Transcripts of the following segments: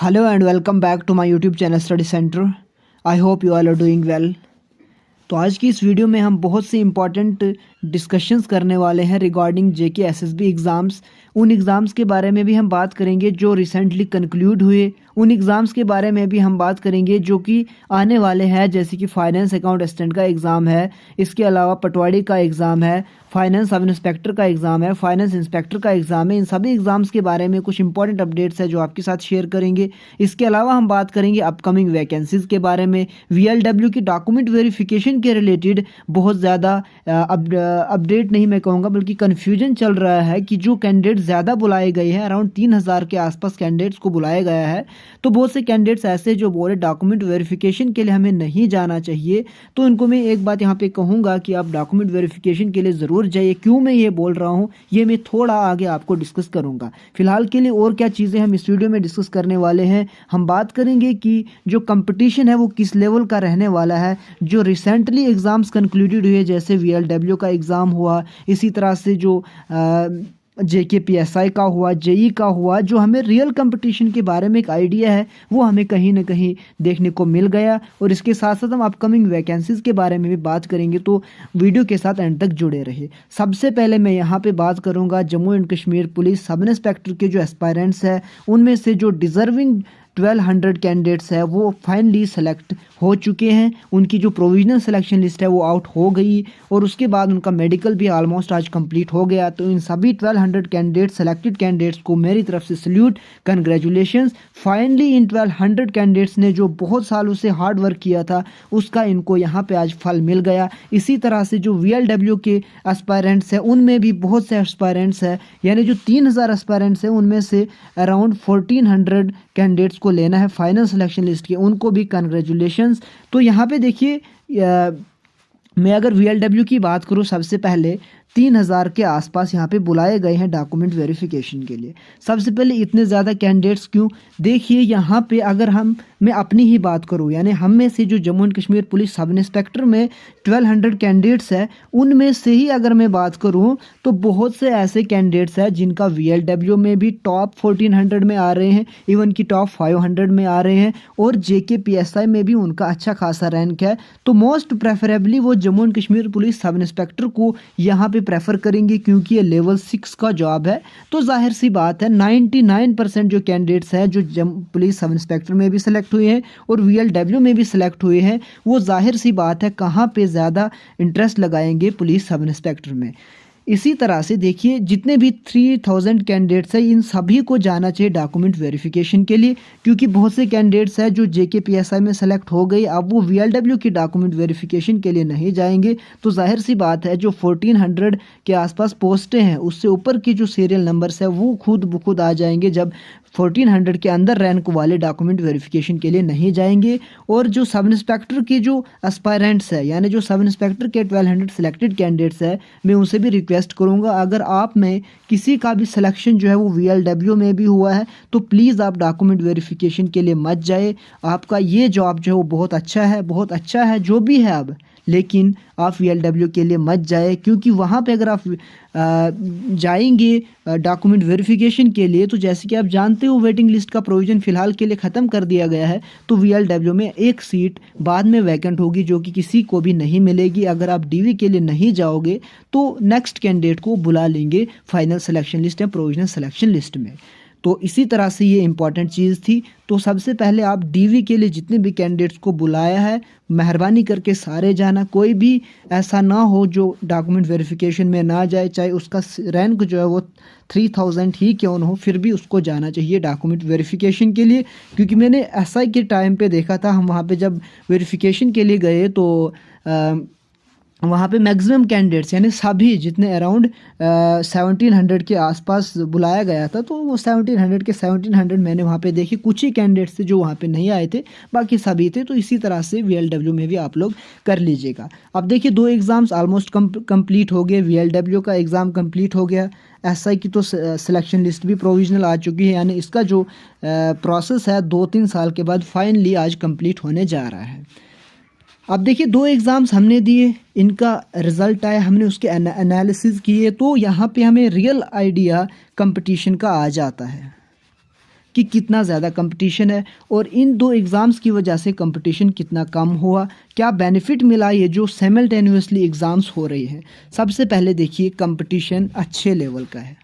Hello and welcome back to my YouTube channel Study Center. I hope you all are doing well. तो आज की इस video में हम बहुत से इम्पॉर्टेंट डिस्कशंस करने वाले हैं रिगार्डिंग जेके एसएसबी एग्ज़ाम्स। उन एग्ज़ाम्स के बारे में भी हम बात करेंगे जो रिसेंटली कंक्लूड हुए। उन एग्ज़ाम्स के बारे में भी हम बात करेंगे जो कि आने वाले हैं, जैसे कि फाइनेंस अकाउंट असिस्टेंट का एग्ज़ाम है, इसके अलावा पटवारी का एग्ज़ाम है, फाइनेंस सब इंस्पेक्टर का एग्ज़ाम है, फाइनेंस इंस्पेक्टर का एग्ज़ाम है। इन सभी एग्ज़ाम्स के बारे में कुछ इंपॉर्टेंट अपडेट्स है जो आपके साथ शेयर करेंगे। इसके अलावा हम बात करेंगे अपकमिंग वैकेंसीज़ के बारे में। वीएलडब्ल्यू की डॉक्यूमेंट वेरिफिकेशन के रिलेटेड बहुत ज़्यादा अपडेट नहीं मैं कहूँगा बल्कि कन्फ्यूजन चल रहा है कि जो कैंडिडेट ज़्यादा बुलाए गए हैं, अराउंड 3000 के आसपास कैंडिडेट्स को बुलाया गया है। तो बहुत से कैंडिडेट्स ऐसे जो बोले डॉक्यूमेंट वेरिफिकेशन के लिए हमें नहीं जाना चाहिए। तो इनको मैं एक बात यहाँ पे कहूँगा कि आप डॉक्यूमेंट वेरिफिकेशन के लिए ज़रूर जाइए। क्यों मैं ये बोल रहा हूँ ये मैं थोड़ा आगे आपको डिस्कस करूँगा। फिलहाल के लिए और क्या चीज़ें हम इस वीडियो में डिस्कस करने वाले हैं, हम बात करेंगे कि जो कंपटीशन है वो किस लेवल का रहने वाला है। जो रिसेंटली एग्ज़ाम्स कंक्लूडेड हुए, जैसे वीएलडब्ल्यू का एग्ज़ाम हुआ, इसी तरह से जो जेकेपीएसआई का हुआ, जेई का हुआ, जो हमें रियल कंपटीशन के बारे में एक आइडिया है वो हमें कहीं ना कहीं देखने को मिल गया। और इसके साथ साथ हम अपकमिंग वैकेंसीज़ के बारे में भी बात करेंगे, तो वीडियो के साथ एंड तक जुड़े रहे। सबसे पहले मैं यहाँ पे बात करूँगा Jammu and Kashmir police sub inspector के जो एस्पायरेंट्स हैं उनमें से जो डिज़र्विंग 1200 कैंडिडेट्स है वो फाइनली सेलेक्ट हो चुके हैं। उनकी जो प्रोविजनल सिलेक्शन लिस्ट है वो आउट हो गई और उसके बाद उनका मेडिकल भी ऑलमोस्ट आज कंप्लीट हो गया। तो इन सभी 1200 कैंडिडेट्स सेलेक्टेड कैंडिडेट्स को मेरी तरफ से salute, congratulations. Finally in 1200 candidates ने जो बहुत सालों से हार्ड वर्क किया था उसका इनको यहाँ पे आज फल मिल गया। इसी तरह से जो वीएलडब्ल्यू के एस्पायरेंट्स हैं उनमें भी बहुत से एस्पायरेंट्स हैं, यानी जो 3000 एस्पायरेंट्स हैं उनमें से अराउंड 1400 कैंडिडेट्स को लेना है फाइनल सिलेक्शन लिस्ट के, उनको भी कंग्रेचुलेशंस। तो यहाँ पे देखिए मैं अगर वीएलडब्ल्यू की बात करूँ, सबसे पहले 3000 के आसपास यहाँ पे बुलाए गए हैं डॉक्यूमेंट वेरिफिकेशन के लिए। सबसे पहले इतने ज़्यादा कैंडिडेट्स क्यों? देखिए यहाँ पे अगर मैं अपनी ही बात करूँ, यानी हम में से जो Jammu and Kashmir police sub inspector में 1200 कैंडिडेट्स हैं उनमें से ही अगर मैं बात करूँ तो बहुत से ऐसे कैंडिडेट्स हैं जिनका वीएलडब्ल्यू में भी टॉप 1400 में आ रहे हैं, इवन की टॉप 500 में आ रहे हैं, और जेकेपीएसआई में भी उनका अच्छा खासा रैंक है। तो मोस्ट प्रेफरेबली वो Jammu and Kashmir police sub inspector को यहाँ पे प्रेफर करेंगे क्योंकि ये लेवल 6 का जॉब है। तो जाहिर सी बात है 99% जो कैंडिडेट्स हैं जो पुलिस सब इंस्पेक्टर में भी सिलेक्ट हुए हैं और वीएलडब्ल्यू में भी सिलेक्ट हुए हैं, वो जाहिर सी बात है कहाँ पे ज़्यादा इंटरेस्ट लगाएंगे, पुलिस सब इंस्पेक्टर में। इसी तरह से देखिए जितने भी 3000 कैंडिडेट्स हैं इन सभी को जाना चाहिए डॉक्यूमेंट वेरिफिकेशन के लिए, क्योंकि बहुत से कैंडिडेट्स हैं जो जेकेपीएसआई में सेलेक्ट हो गए, अब वो वीएलडब्ल्यू की डॉक्यूमेंट वेरिफिकेशन के लिए नहीं जाएंगे। तो जाहिर सी बात है जो 1400 के आसपास पोस्टें हैं उससे ऊपर की जो सीरियल नंबर्स है वो खुद ब खुद आ जाएंगे जब 1400 के अंदर रैंक वाले डॉक्यूमेंट वेरिफिकेशन के लिए नहीं जाएंगे। और जो सब इंस्पेक्टर के जो एस्पायरेंट्स है, यानी जो सब इंस्पेक्टर के 1200 सिलेक्टेड कैंडिडेट्स है, मैं उनसे भी रिक्वेस्ट करूंगा अगर आप में किसी का भी सिलेक्शन जो है वो वीएलडब्ल्यू में भी हुआ है तो प्लीज़ आप डॉक्यूमेंट वेरिफिकेशन के लिए मत जाए। आपका ये जॉब जो है वो बहुत अच्छा है जो भी है अब, लेकिन आप वीएलडब्ल्यू के लिए मत जाए, क्योंकि वहाँ पे अगर आप जाएंगे डॉक्यूमेंट वेरिफिकेशन के लिए तो जैसे कि आप जानते हो वेटिंग लिस्ट का प्रोविज़न फ़िलहाल के लिए ख़त्म कर दिया गया है। तो वीएलडब्ल्यू में एक सीट बाद में वैकेंट होगी जो कि किसी को भी नहीं मिलेगी। अगर आप डीवी के लिए नहीं जाओगे तो नेक्स्ट कैंडिडेट को बुला लेंगे फाइनल सिलेक्शन लिस्ट या प्रोविजनल सिलेक्शन लिस्ट में। तो इसी तरह से ये इंपॉर्टेंट चीज़ थी। तो सबसे पहले आप डीवी के लिए जितने भी कैंडिडेट्स को बुलाया है मेहरबानी करके सारे जाना, कोई भी ऐसा ना हो जो डॉक्यूमेंट वेरिफिकेशन में ना जाए, चाहे उसका रैंक जो है वो 3000 ही क्यों ना हो, फिर भी उसको जाना चाहिए डॉक्यूमेंट वेरिफिकेशन के लिए। क्योंकि मैंने एसआई के टाइम पे देखा था, हम वहाँ पे जब वेरिफिकेशन के लिए गए तो वहाँ पे मैक्सिमम कैंडिडेट्स यानी सभी जितने अराउंड 1700 के आसपास बुलाया गया था, तो वो 1700 के 1700 मैंने वहाँ पे देखे। कुछ ही कैंडिडेट्स थे जो वहाँ पे नहीं आए थे, बाकी सभी थे। तो इसी तरह से वीएलडब्ल्यू में भी आप लोग कर लीजिएगा। अब देखिए 2 एग्ज़ाम्स ऑलमोस्ट कंप्लीट हो गए। वीएलडब्ल्यू का एग्ज़ाम कंप्लीट हो गया, एसआई की तो सिलेक्शन लिस्ट भी प्रोविजनल आ चुकी है, यानी इसका जो प्रोसेस है 2-3 साल के बाद फाइनली आज कंप्लीट होने जा रहा है। अब देखिए 2 एग्ज़ाम्स हमने दिए, इनका रिज़ल्ट आया, हमने उसके एनालिसिस किए, तो यहाँ पे हमें रियल आइडिया कंपटीशन का आ जाता है। कि कितना ज़्यादा कंपटीशन है और इन दो एग्ज़ाम्स की वजह से कंपटीशन कितना कम हुआ, क्या बेनिफिट मिला ये जो साइमल्टेनियसली एग्ज़ाम्स हो रही हैं। सबसे पहले देखिए कंपटीशन अच्छे लेवल का है,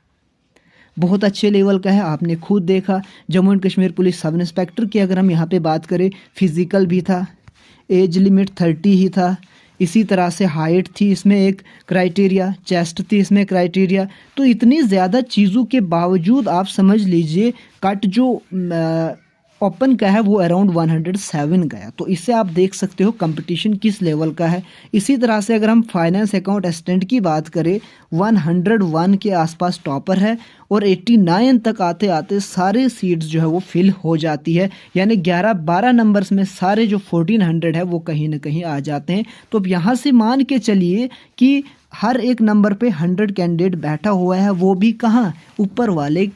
बहुत अच्छे लेवल का है। आपने खुद देखा Jammu and Kashmir police sub inspector की अगर हम यहाँ पे बात करें, फिज़िकल भी था, एज लिमिट 30 ही था, इसी तरह से हाइट थी इसमें एक क्राइटेरिया, चेस्ट थी इसमें क्राइटेरिया। तो इतनी ज़्यादा चीज़ों के बावजूद आप समझ लीजिए कट जो ओपन का है वो अराउंड 107 गया। तो इससे आप देख सकते हो कंपटीशन किस लेवल का है। इसी तरह से अगर हम फाइनेंस अकाउंट असिस्टेंट की बात करें, 101 के आसपास टॉपर है और 89 तक आते आते सारे सीट्स जो है वो फिल हो जाती है, यानी 11-12 नंबर्स में सारे जो 1400 है वो कहीं ना कहीं आ जाते हैं। तो अब यहाँ से मान के चलिए कि हर एक नंबर पे 100 कैंडिडेट बैठा हुआ है, वो भी कहाँ, ऊपर वाले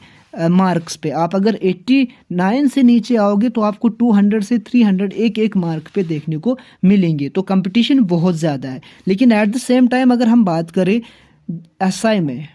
मार्क्स पे। आप अगर 89 से नीचे आओगे तो आपको 200 से 300 एक एक मार्क पे देखने को मिलेंगे। तो कंपटीशन बहुत ज़्यादा है। लेकिन एट द सेम टाइम अगर हम बात करें एसआई में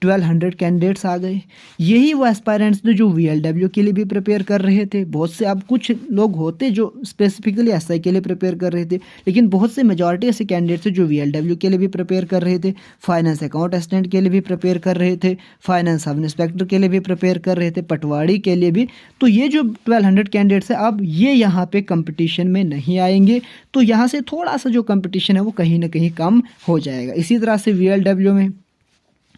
1200 कैंडिडेट्स आ गए। यही वो एस्पायरेंट्स थे जो वीएलडब्ल्यू के लिए भी प्रिपेयर कर रहे थे। बहुत से, अब कुछ लोग होते जो स्पेसिफिकली एसआई के लिए प्रिपेयर कर रहे थे, लेकिन बहुत से मेजॉरिटी ऐसे कैंडिडेट्स थे जो वीएलडब्ल्यू के लिए भी प्रिपेयर कर रहे थे, फाइनेंस अकाउंट असिस्टेंट के लिए भी प्रिपेयर कर रहे थे, फाइनेंस सब इंस्पेक्टर के लिए भी प्रिपेयर कर रहे थे, पटवारी के लिए भी। तो ये जो 1200 कैंडिडेट्स है, अब ये यहाँ पे कंपटीशन में नहीं आएंगे। तो यहाँ से थोड़ा सा जो कंपटीशन है वो कहीं ना कहीं कम हो जाएगा। इसी तरह से वीएलडब्ल्यू में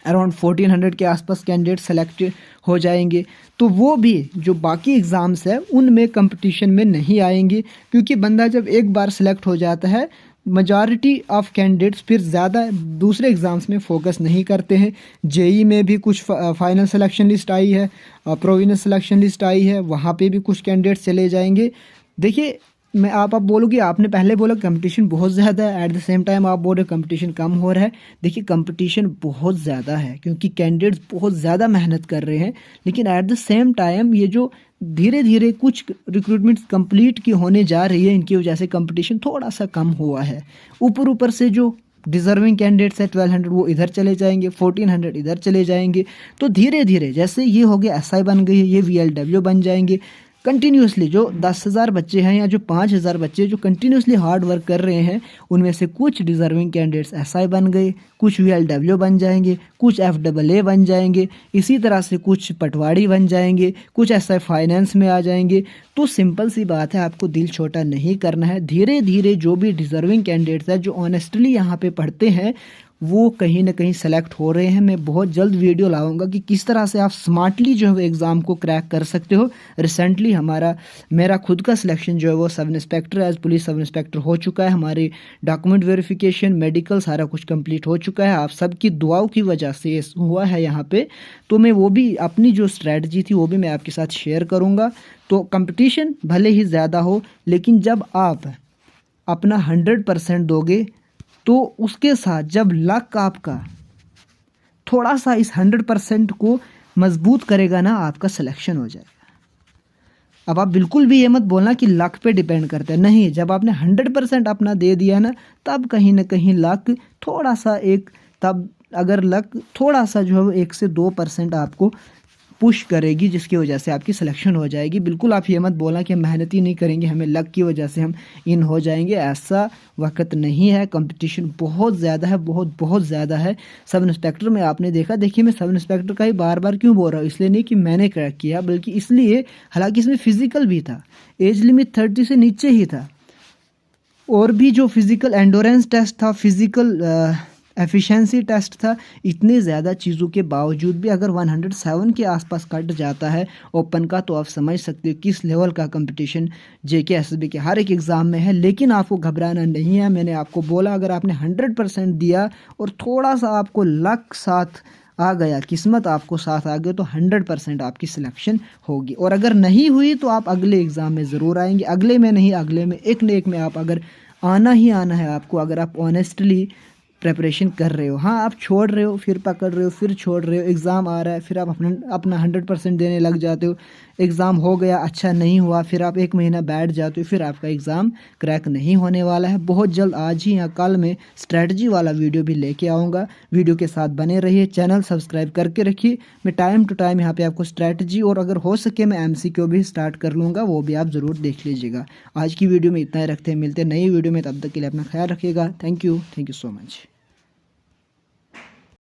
अराउंड 1400 के आसपास कैंडिडेट सेलेक्ट हो जाएंगे। तो वो भी जो बाकी एग्ज़ाम्स है उनमें कंपटीशन में नहीं आएंगे, क्योंकि बंदा जब एक बार सेलेक्ट हो जाता है, मेजॉरिटी ऑफ कैंडिडेट्स फिर ज़्यादा दूसरे एग्ज़ाम्स में फोकस नहीं करते हैं। जेई में भी कुछ फाइनल सिलेक्शन लिस्ट आई है, प्रोविजनल सिलेक्शन लिस्ट आई है, वहाँ पे भी कुछ कैंडिडेट्स चले जाएंगे। देखिए, मैं आप बोलोगे, आपने पहले बोला कंपटीशन बहुत ज़्यादा है, एट द सेम टाइम आप बोल रहे कंपटीशन कम हो रहा है। देखिए, कंपटीशन बहुत ज़्यादा है क्योंकि कैंडिडेट्स बहुत ज़्यादा मेहनत कर रहे हैं, लेकिन एट द सेम टाइम ये जो धीरे धीरे कुछ रिक्रूटमेंट्स कंप्लीट की होने जा रही है, इनकी वजह से कंपटीशन थोड़ा सा कम हुआ है। ऊपर से जो डिज़र्विंग कैंडिडेट्स है 1200 वो इधर चले जाएंगे, 1400 इधर चले जाएंगे। तो धीरे धीरे जैसे ये हो गया एसआई बन गई है, ये वीएलडब्ल्यू बन जाएंगे। कंटिन्यूसली जो 10,000 बच्चे हैं या जो 5,000 बच्चे जो कंटिन्यूसली हार्ड वर्क कर रहे हैं, उनमें से कुछ डिज़र्विंग कैंडिडेट्स एसआई बन गए, कुछ वीएलडब्ल्यू बन जाएंगे, कुछ एफडबलए बन जाएंगे, इसी तरह से कुछ पटवारी बन जाएंगे, कुछ एसआई फाइनेंस में आ जाएंगे। तो सिंपल सी बात है, आपको दिल छोटा नहीं करना है। धीरे धीरे जो भी डिज़र्विंग कैंडिडेट्स हैं, जो ऑनेस्टली यहाँ पे पढ़ते हैं, वो कहीं ना कहीं सेलेक्ट हो रहे हैं। मैं बहुत जल्द वीडियो लाऊंगा कि किस तरह से आप स्मार्टली जो है एग्ज़ाम को क्रैक कर सकते हो। रिसेंटली मेरा खुद का सिलेक्शन जो है वो sub inspector as police sub inspector हो चुका है। हमारे डॉक्यूमेंट वेरिफिकेशन, मेडिकल सारा कुछ कंप्लीट हो चुका है। आप सबकी दुआओं की वजह से हुआ है यहाँ पे। तो मैं वो भी अपनी जो स्ट्रैटेजी थी वो भी मैं आपके साथ शेयर करूँगा। तो कंपटीशन भले ही ज़्यादा हो, लेकिन जब आप अपना 100% दोगे तो उसके साथ जब लक आपका थोड़ा सा इस 100% को मजबूत करेगा ना, आपका सिलेक्शन हो जाएगा। अब आप बिल्कुल भी ये मत बोलना कि लक पे डिपेंड करता है, नहीं। जब आपने 100% अपना दे दिया ना, तब कहीं ना कहीं लक थोड़ा सा तब अगर लक थोड़ा सा जो है वो 1 से 2% आपको पुश करेगी, जिसकी वजह से आपकी सिलेक्शन हो जाएगी। बिल्कुल आप ये मत बोलना कि हम मेहनत ही नहीं करेंगे, हमें लक की वजह से हम इन हो जाएंगे। ऐसा वक्त नहीं है। कंपटीशन बहुत ज़्यादा है, बहुत ज़्यादा है। सब इंस्पेक्टर में आपने देखा, देखिए मैं सब इंस्पेक्टर का ही बार बार क्यों बोल रहा हूँ, इसलिए नहीं कि मैंने क्रैक किया, बल्कि इसलिए, हालांकि इसमें फ़िज़िकल भी था, एज लिमिट 30 से नीचे ही था, और भी जो फिज़िकल एंडोरेंस टेस्ट था, फिज़िकल एफिशिएंसी टेस्ट था। इतने ज़्यादा चीज़ों के बावजूद भी अगर 107 के आसपास कट जाता है ओपन का, तो आप समझ सकते हो किस लेवल का कंपटीशन जेके एसएसबी के हर एक एग्ज़ाम में है। लेकिन आपको घबराना नहीं है। मैंने आपको बोला, अगर आपने 100% दिया और थोड़ा सा आपको लक साथ आ गया, किस्मत आपको साथ आ गया, तो 100% आपकी सिलेक्शन होगी। और अगर नहीं हुई तो आप अगले एग्ज़ाम में ज़रूर आएंगे। अगले में नहीं, अगले में एक न एक में आप अगर आना ही आना है आपको, अगर आप ऑनेस्टली प्रिपरेशन कर रहे हो। हाँ, आप छोड़ रहे हो, फिर पकड़ रहे हो, फिर छोड़ रहे हो, एग्ज़ाम आ रहा है, फिर आप अपना 100% देने लग जाते हो। एग्ज़ाम हो गया, अच्छा नहीं हुआ, फिर आप 1 महीना बैठ जाते हो, फिर आपका एग्ज़ाम क्रैक नहीं होने वाला है। बहुत जल्द आज ही या कल मैं स्ट्रैटेजी वाला वीडियो भी लेके आऊँगा। वीडियो के साथ बने रहिए, चैनल सब्सक्राइब करके रखिए। मैं टाइम टू टाइम यहाँ पे आपको स्ट्रैटेजी और अगर हो सके मैं MCQ भी स्टार्ट कर लूँगा, वो भी आप ज़रूर देख लीजिएगा। आज की वीडियो में इतना ही रखते हैं, मिलते हैं नई वीडियो में, तब तक के लिए अपना ख्याल रखिएगा। Thank you so much.